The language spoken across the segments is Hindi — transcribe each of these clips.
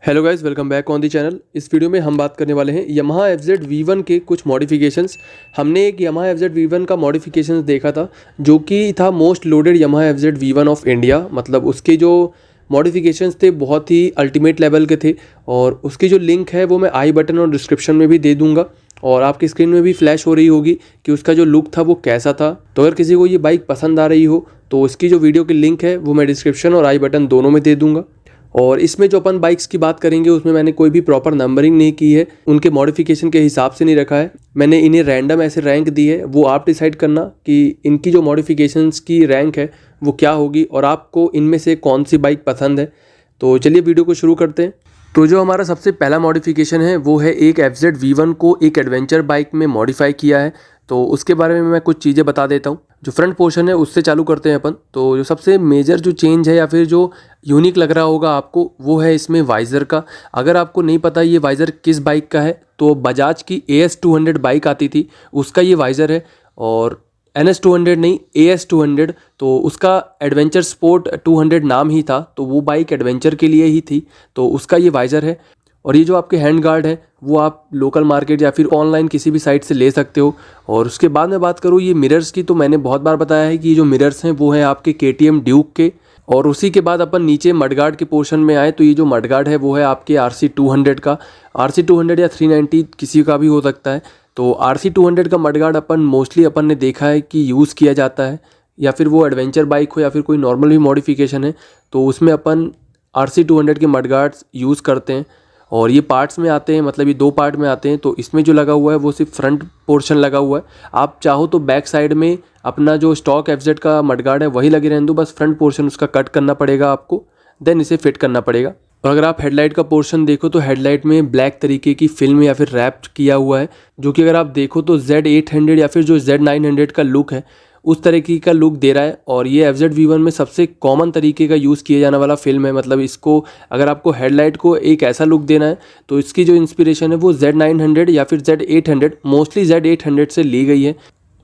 Hello guys, welcome back on the channel. इस वीडियो में हम बात करने वाले हैं Yamaha FZ V1 के कुछ मॉडिफिकेशंस। हमने एक Yamaha FZ V1 का मॉडिफिकेशंस देखा था जो कि था most loaded Yamaha FZ V1 of India. मतलब उसके जो मॉडिफिकेशंस थे बहुत ही अल्टीमेट लेवल के थे और उसकी जो लिंक है वो मैं आई बटन और डिस्क्रिप्शन में भी दे दूंगा और आपकी स्क्रीन में भी फ्लैश हो रही होगी कि उसका जो लुक था वो कैसा था। तो अगर किसी को ये बाइक पसंद आ रही हो तो उसकी जो वीडियो की लिंक है वो मैं डिस्क्रिप्शन और आई बटन दोनों में दे दूंगा। और इसमें जो अपन बाइक्स की बात करेंगे उसमें मैंने कोई भी प्रॉपर नंबरिंग नहीं की है, उनके मॉडिफिकेशन के हिसाब से नहीं रखा है। मैंने इन्हें रैंडम ऐसे रैंक दी है, वो आप डिसाइड करना कि इनकी जो मॉडिफिकेशंस की रैंक है वो क्या होगी और आपको इनमें से कौन सी बाइक पसंद है। तो चलिए वीडियो को शुरू करते हैं। तो जो हमारा सबसे पहला मॉडिफिकेशन है वो है एक FZ V1 को एक एडवेंचर बाइक में मॉडिफाई किया है। तो उसके बारे में मैं कुछ चीज़ें बता देता हूँ। जो फ्रंट पोर्शन है उससे चालू करते हैं अपन। तो जो सबसे मेजर जो चेंज है या फिर जो यूनिक लग रहा होगा आपको वो है इसमें वाइज़र का। अगर आपको नहीं पता ये वाइज़र किस बाइक का है तो बजाज की AS200 बाइक आती थी उसका ये वाइज़र है और NS200 नहीं AS200। तो उसका एडवेंचर स्पोर्ट 200 नाम ही था, तो वो बाइक एडवेंचर के लिए ही थी, तो उसका ये वाइज़र है। और ये जो आपके हैंड गार्ड है वो आप लोकल मार्केट या फिर ऑनलाइन किसी भी साइट से ले सकते हो। और उसके बाद मैं बात करूँ ये मिरर्स की, तो मैंने बहुत बार बताया है कि ये जो मिरर्स हैं वो हैं आपके KTM ड्यूक के। और उसी के बाद अपन नीचे मडगार्ड के पोर्शन में आए तो ये जो मडगार्ड है वो है आपके RC200 का। RC200 या 390 किसी का भी हो सकता है। तो RC200 का मडगार्ड अपन ने देखा है कि यूज़ किया जाता है, या फिर वो एडवेंचर बाइक हो या फिर कोई नॉर्मल भी मॉडिफिकेशन है तो उसमें अपन RC200 के मडगार्ड्स यूज़ करते हैं। और ये पार्ट्स में आते हैं, मतलब ये दो पार्ट में आते हैं। तो इसमें जो लगा हुआ है वो सिर्फ फ्रंट पोर्शन लगा हुआ है। आप चाहो तो बैक साइड में अपना जो स्टॉक FZ का मडगार्ड है वही लगे रहने दो, बस फ्रंट पोर्शन उसका कट करना पड़ेगा आपको, देन इसे फिट करना पड़ेगा। और अगर आप हेडलाइट का पोर्शन देखो तो हेडलाइट में ब्लैक तरीके की फिल्म या फिर रैप किया हुआ है, जो कि अगर आप देखो तो Z800 या फिर जो Z900 का लुक है उस तरीके का लुक दे रहा है। और ये FZ V1 में सबसे कॉमन तरीके का यूज़ किया जाने वाला फिल्म है। मतलब इसको अगर आपको हेडलाइट को एक ऐसा लुक देना है तो इसकी जो इंस्पिरेशन है वो Z900 या फिर Z800, मोस्टली Z800 से ली गई है।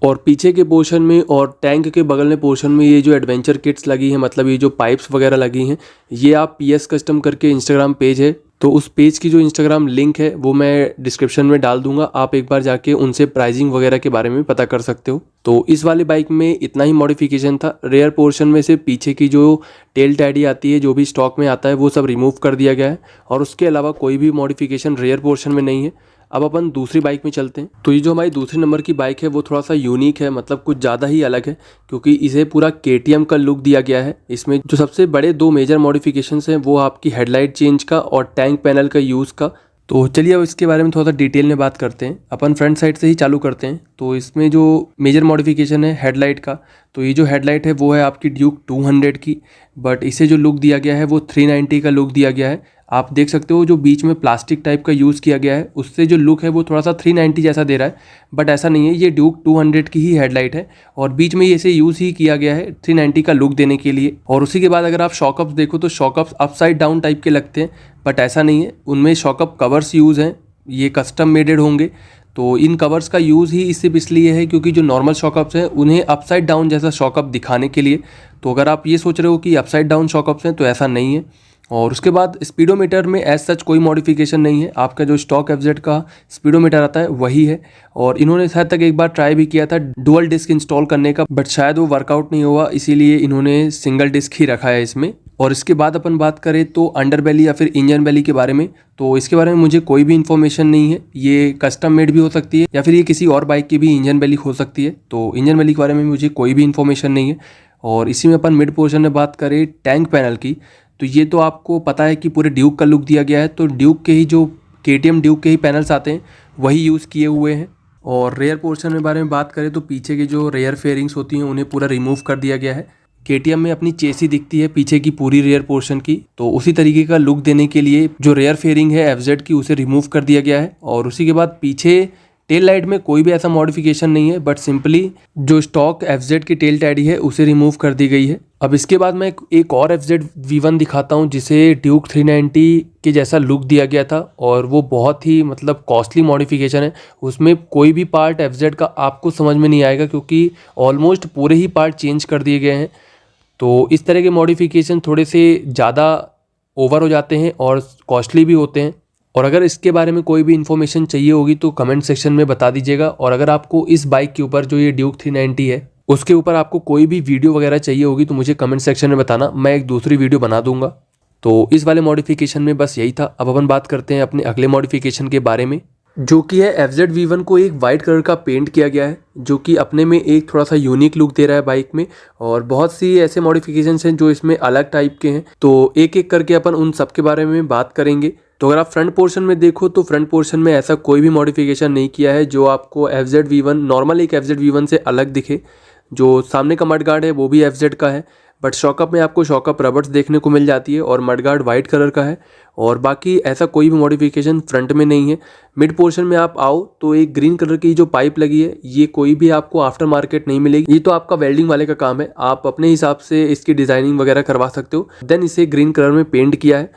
और पीछे के पोर्शन में और टैंक के बगल में पोर्शन में ये जो एडवेंचर किट्स लगी हैं, मतलब ये जो पाइप्स वगैरह लगी हैं, ये आप PS कस्टम करके इंस्टाग्राम पेज है, तो उस पेज की जो इंस्टाग्राम लिंक है वो मैं डिस्क्रिप्शन में डाल दूंगा। आप एक बार जाके उनसे प्राइसिंग वगैरह के बारे में पता कर सकते हो। तो इस वाली बाइक में इतना ही मॉडिफिकेशन था। रेयर पोर्शन में से पीछे की जो टेल टैडी आती है, जो भी स्टॉक में आता है, वो सब रिमूव कर दिया गया है और उसके अलावा कोई भी मॉडिफिकेशन रेयर पोर्शन में नहीं है। अब अपन दूसरी बाइक में चलते हैं। तो ये जो हमारी दूसरे नंबर की बाइक है वो थोड़ा सा यूनिक है, मतलब कुछ ज़्यादा ही अलग है, क्योंकि इसे पूरा KTM का लुक दिया गया है। इसमें जो सबसे बड़े दो मेजर मॉडिफिकेशंस हैं वो आपकी हेडलाइट चेंज का और टैंक पैनल का यूज़ का। तो चलिए अब इसके बारे में थोड़ा सा डिटेल में बात करते हैं। अपन फ्रंट साइड से ही चालू करते हैं। तो इसमें जो मेजर मॉडिफिकेशन है हेडलाइट का, तो ये जो हेडलाइट है वो है आपकी ड्यूक 200 की, बट इसे जो लुक दिया गया है वो 390 का लुक दिया गया है। आप देख सकते हो जो बीच में प्लास्टिक टाइप का यूज़ किया गया है उससे जो लुक है वो थोड़ा सा 390 जैसा दे रहा है, बट ऐसा नहीं है। ये ड्यूक 200 की ही हेडलाइट है और बीच में इसे यूज़ ही किया गया है 390 का लुक देने के लिए। और उसी के बाद अगर आप शॉकअप्स देखो तो शॉकअप्स अपसाइड डाउन टाइप के लगते हैं, बट ऐसा नहीं है। उनमें शॉकअप कवर्स यूज़ हैं, ये कस्टम मेडेड होंगे। तो इन कवर्स का यूज़ ही सिर्फ इसलिए है क्योंकि जो नॉर्मल शॉकअप्स हैं उन्हें अपसाइड डाउन जैसा शॉकअप दिखाने के लिए। तो अगर आप ये सोच रहे हो कि अपसाइड डाउन शॉकअप्स हैं तो ऐसा नहीं है। और उसके बाद स्पीडोमीटर में एज सच कोई मॉडिफिकेशन नहीं है। आपका जो स्टॉक FZ का स्पीडोमीटर आता है वही है। और इन्होंने शायद तक एक बार ट्राई भी किया था डुअल डिस्क इंस्टॉल करने का, बट शायद वो वर्कआउट नहीं हुआ, इसीलिए इन्होंने सिंगल डिस्क ही रखा है इसमें। और इसके बाद अपन बात करें तो अंडर बेली या फिर इंजन बेली के बारे में, तो इसके बारे में मुझे कोई भी इन्फॉर्मेशन नहीं है। ये कस्टम मेड भी हो सकती है या फिर ये किसी और बाइक की भी इंजन बेली हो सकती है। तो इंजन बेली के बारे में मुझे कोई भी इन्फॉर्मेशन नहीं है। और इसी में अपन मिड पोर्शन में बात करें टैंक पैनल की, तो ये तो आपको पता है कि पूरे ड्यूक का लुक दिया गया है। तो ड्यूक के ही जो KTM ड्यूक के ही पैनल्स आते हैं वही यूज़ किए हुए हैं। और रेयर पोर्शन में बारे में बात करें तो पीछे के जो रेयर फेयरिंग्स होती हैं उन्हें पूरा रिमूव कर दिया गया है। KTM में अपनी चेसी दिखती है पीछे की पूरी रेयर पोर्शन की, तो उसी तरीके का लुक देने के लिए जो रेयर फेयरिंग है FZ की उसे रिमूव कर दिया गया है। और उसी के बाद पीछे टेल लाइट में कोई भी ऐसा मॉडिफिकेशन नहीं है, बट सिंपली जो स्टॉक FZ की टेल टैडी है उसे रिमूव कर दी गई है। अब इसके बाद मैं एक और FZ V1 दिखाता हूँ जिसे ड्यूक 390 के जैसा लुक दिया गया था और वो बहुत ही मतलब कॉस्टली मॉडिफिकेशन है। उसमें कोई भी पार्ट FZ का आपको समझ में नहीं आएगा क्योंकि ऑलमोस्ट पूरे ही पार्ट चेंज कर दिए गए हैं। तो इस तरह के मॉडिफिकेशन थोड़े से ज़्यादा ओवर हो जाते हैं और कॉस्टली भी होते हैं। और अगर इसके बारे में कोई भी इन्फॉर्मेशन चाहिए होगी तो कमेंट सेक्शन में बता दीजिएगा। और अगर आपको इस बाइक के ऊपर जो ये ड्यूक 390 है उसके ऊपर आपको कोई भी वीडियो वगैरह चाहिए होगी तो मुझे कमेंट सेक्शन में बताना, मैं एक दूसरी वीडियो बना दूंगा। तो इस वाले मॉडिफिकेशन में बस यही था। अब अपन बात करते हैं अपने अगले मॉडिफिकेशन के बारे में, जो कि है FZ-V1 को एक वाइट कलर का पेंट किया गया है, जो कि अपने में एक थोड़ा सा यूनिक लुक दे रहा है बाइक में। और बहुत सी ऐसे मॉडिफिकेशंस हैं जो इसमें अलग टाइप के हैं, तो एक एक करके अपन उन सब के बारे में बात करेंगे। तो अगर आप फ्रंट पोर्शन में देखो तो फ्रंट पोर्शन में ऐसा कोई भी मॉडिफिकेशन नहीं किया है जो आपको FZ-V1 नॉर्मल एक FZ-V1 से अलग दिखे। जो सामने का मडगार्ड है वो भी FZ का है, बट शॉकअप में आपको शॉकअप रबर्स देखने को मिल जाती है और मडगार्ड वाइट कलर का है। और बाकी ऐसा कोई भी मॉडिफिकेशन फ्रंट में नहीं है। मिड पोर्शन में आप आओ तो एक ग्रीन कलर की जो पाइप लगी है ये कोई भी आपको आफ्टर मार्केट नहीं मिलेगी, ये तो आपका वेल्डिंग वाले का काम है, आप अपने हिसाब से इसकी डिज़ाइनिंग वगैरह करवा सकते हो। देन इसे ग्रीन कलर में पेंट किया है।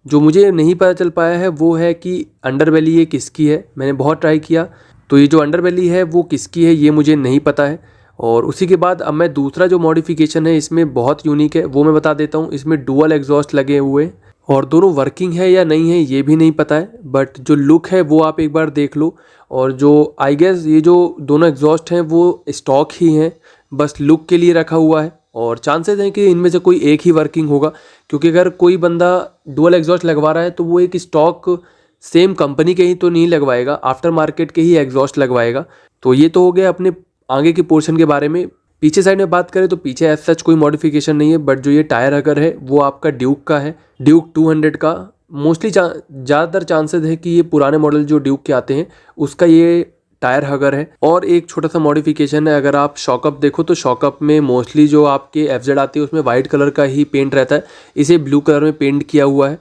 जो मुझे नहीं पता चल पाया है वो है कि अंडरबेली ये किसकी है। मैंने बहुत ट्राई किया, तो ये जो अंडरबेली है वो किसकी है ये मुझे नहीं पता है। और उसी के बाद अब मैं दूसरा जो मॉडिफिकेशन है इसमें बहुत यूनिक है वो मैं बता देता हूँ। इसमें डुअल एग्जॉस्ट लगे हुए और दोनों वर्किंग है या नहीं है ये भी नहीं पता है, बट जो लुक है वो आप एक बार देख लो। और जो आई गेस ये जो दोनों एग्जॉस्ट हैं वो स्टॉक ही हैं, बस लुक के लिए रखा हुआ है। और चांसेस हैं कि इनमें से कोई एक ही वर्किंग होगा, क्योंकि अगर कोई बंदा डुअल एग्जॉस्ट लगवा रहा है तो वो एक स्टॉक सेम कंपनी के ही तो नहीं लगवाएगा, आफ्टर मार्केट के ही एग्जॉस्ट लगवाएगा। तो ये तो हो गया अपने आगे के पोर्शन के बारे में। पीछे साइड में बात करें तो पीछे एज सच कोई मॉडिफिकेशन नहीं है, बट जो ये टायर हगर है वो आपका ड्यूक का है, ड्यूक 200 का। मोस्टली ज़्यादातर चांसेस है कि ये पुराने मॉडल जो ड्यूक के आते हैं उसका ये टायर हगर है। और एक छोटा सा मॉडिफिकेशन है, अगर आप शॉकअप देखो तो शॉकअप में मोस्टली जो आपके FZ आती है उसमें वाइट कलर का ही पेंट रहता है, इसे ब्लू कलर में पेंट किया हुआ है।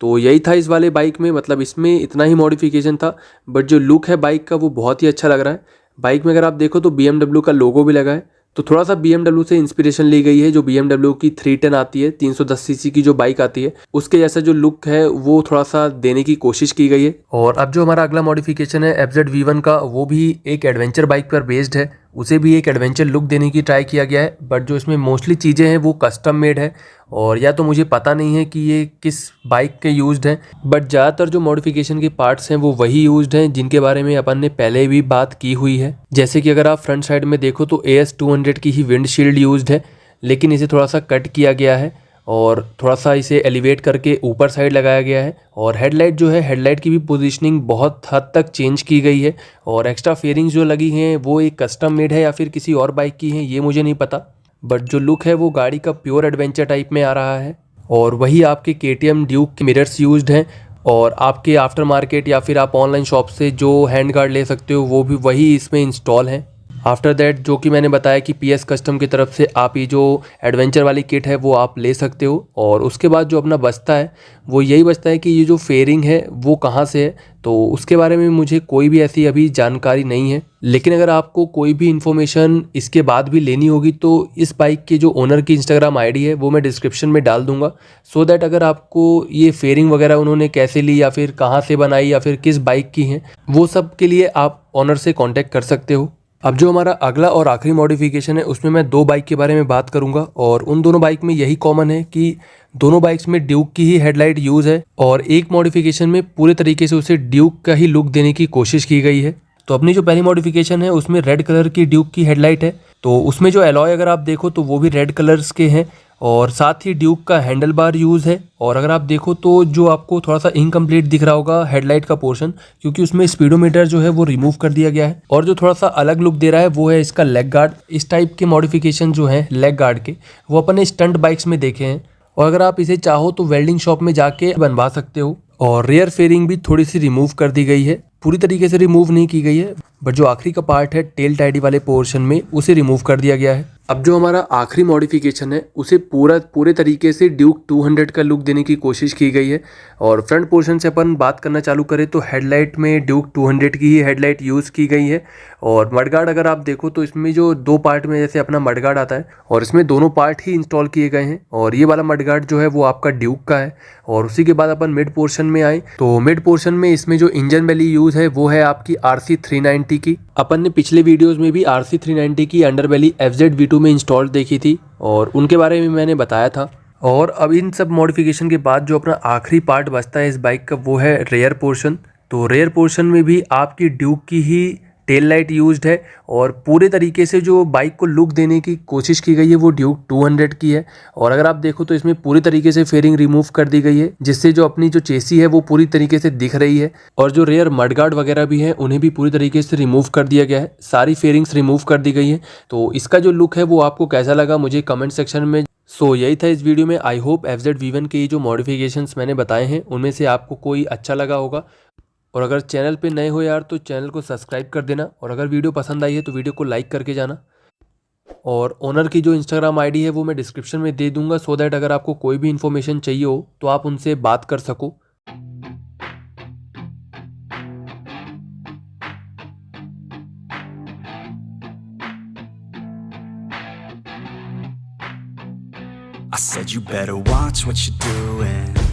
तो यही था इस वाले बाइक में, मतलब इसमें इतना ही मॉडिफिकेशन था, बट जो लुक है बाइक का वो बहुत ही अच्छा लग रहा है। बाइक में अगर आप देखो तो BMW का लोगो भी लगा है, तो थोड़ा सा BMW से इंस्पिरेशन ली गई है। जो BMW की 310 आती है 310 सीसी की जो बाइक आती है उसके जैसा जो लुक है वो थोड़ा सा देने की कोशिश की गई है। और अब जो हमारा अगला मॉडिफिकेशन है FZ-V1 का वो भी एक एडवेंचर बाइक पर बेस्ड है, उसे भी एक एडवेंचर लुक देने की ट्राई किया गया है, बट जो इसमें मोस्टली चीज़ें हैं वो कस्टम मेड है। और या तो मुझे पता नहीं है कि ये किस बाइक के यूज्ड हैं, बट ज़्यादातर जो मॉडिफिकेशन के पार्ट्स हैं वो वही यूज्ड हैं जिनके बारे में अपन ने पहले भी बात की हुई है। जैसे कि अगर आप फ्रंट साइड में देखो तो AS200 की ही विंडशील्ड यूज्ड है, लेकिन इसे थोड़ा सा कट किया गया है और थोड़ा सा इसे एलिवेट करके ऊपर साइड लगाया गया है। और हेडलाइट जो है, हेडलाइट की भी पोजीशनिंग बहुत हद तक चेंज की गई है। और एक्स्ट्रा फेयरिंग्स जो लगी हैं वो एक कस्टम मेड है या फिर किसी और बाइक की हैं ये मुझे नहीं पता, बट जो लुक है वो गाड़ी का प्योर एडवेंचर टाइप में आ रहा है। और वही आपके KTM ड्यूक के मिरर्स यूज्ड हैं, और आपके आफ्टर मार्केट या फिर आप ऑनलाइन शॉप से जो हैंड गार्ड ले सकते हो वो भी वही इसमें इंस्टॉल हैं। आफ्टर दैट जो कि मैंने बताया कि PS कस्टम की तरफ से आप ये जो एडवेंचर वाली किट है वो आप ले सकते हो। और उसके बाद जो अपना बचता है वो यही बचता है कि ये जो फेयरिंग है वो कहाँ से है, तो उसके बारे में मुझे कोई भी ऐसी अभी जानकारी नहीं है। लेकिन अगर आपको कोई भी इन्फॉर्मेशन इसके बाद भी लेनी होगी तो इस बाइक के जो ओनर की Instagram ID है वो मैं डिस्क्रिप्शन में डाल दूंगा, सो दैट अगर आपको ये फेयरिंग वगैरह उन्होंने कैसे ली या फिर कहाँ से बनाई या फिर किस बाइक की हैं वो सब के लिए आप ओनर से कॉन्टैक्ट कर सकते हो। अब जो हमारा अगला और आखिरी मॉडिफिकेशन है उसमें मैं दो बाइक के बारे में बात करूंगा, और उन दोनों बाइक में यही कॉमन है कि दोनों बाइक्स में ड्यूक की ही हेडलाइट यूज़ है, और एक मॉडिफिकेशन में पूरे तरीके से उसे ड्यूक का ही लुक देने की कोशिश की गई है। तो अपनी जो पहली मॉडिफिकेशन है उसमें रेड कलर की ड्यूक की हेडलाइट है, तो उसमें जो एलॉय अगर आप देखो तो वो भी रेड कलर्स के हैं, और साथ ही ड्यूक का हैंडल बार यूज़ है। और अगर आप देखो तो जो आपको थोड़ा सा इनकम्प्लीट दिख रहा होगा हेडलाइट का पोर्शन, क्योंकि उसमें स्पीडोमीटर जो है वो रिमूव कर दिया गया है। और जो थोड़ा सा अलग लुक दे रहा है वो है इसका लेग गार्ड। इस टाइप के मॉडिफिकेशन जो है लेग गार्ड के वो अपन ने स्टंट बाइक्स में देखे हैं, और अगर आप इसे चाहो तो वेल्डिंग शॉप में जाके बनवा सकते हो। और रियर फेयरिंग भी थोड़ी सी रिमूव कर दी गई है, पूरी तरीके से रिमूव नहीं की गई है, बट जो आखिरी का पार्ट है टेल टाइडी वाले पोर्शन में उसे रिमूव कर दिया गया है। अब जो हमारा आखिरी मॉडिफिकेशन है उसे पूरे तरीके से ड्यूक 200 का लुक देने की कोशिश की गई है। और फ्रंट पोर्शन से अपन बात करना चालू करें तो हेडलाइट में ड्यूक 200 की ही हेडलाइट यूज़ की गई है। और मडगार्ड अगर आप देखो तो इसमें जो दो पार्ट में जैसे अपना मडगार्ड आता है और इसमें दोनों पार्ट ही इंस्टॉल किए गए हैं, और ये वाला मडगार्ड जो है वो आपका ड्यूक का है। और उसी के बाद अपन मिड पोर्शन में आए तो मिड पोर्शन में इसमें जो इंजन बेली यूज़ है वो है आपकी RC390 की। अपन ने पिछले वीडियोज़ में भी RC390 की अंडरबेली FZ-V2 में इंस्टॉल्ड देखी थी और उनके बारे में मैंने बताया था। और अब इन सब मॉडिफिकेशन के बाद जो अपना आखिरी पार्ट बचता है इस बाइक का वो है रेयर पोर्शन। तो रेयर पोर्शन में भी आपकी ड्यूक की ही टेल लाइट यूज्ड है और पूरे तरीके से जो बाइक को लुक देने की कोशिश की गई है वो ड्यूक 200 की है। और अगर आप देखो तो इसमें पूरी तरीके से फेयरिंग रिमूव कर दी गई है जिससे जो अपनी जो चेसी है वो पूरी तरीके से दिख रही है और जो रेयर मडगार्ड वगैरह भी हैं उन्हें भी पूरी तरीके से रिमूव कर दिया गया है, सारी फेयरिंग्स रिमूव कर दी गई है। तो इसका जो लुक है वो आपको कैसा लगा मुझे कमेंट सेक्शन में। यही था इस वीडियो में। आई होप FZ-V1 के ये जो मॉडिफिकेशंस मैंने बताए हैं उनमें से आपको कोई अच्छा लगा होगा। और अगर चैनल पे नए हो यार तो चैनल को सब्सक्राइब कर देना और अगर वीडियो पसंद आई है तो वीडियो को लाइक करके जाना। और ओनर की जो इंस्टाग्राम आईडी है वो मैं डिस्क्रिप्शन में दे दूंगा सो दैट अगर आपको कोई भी इन्फॉर्मेशन चाहिए हो तो आप उनसे बात कर सको। I said you better watch what you're doing.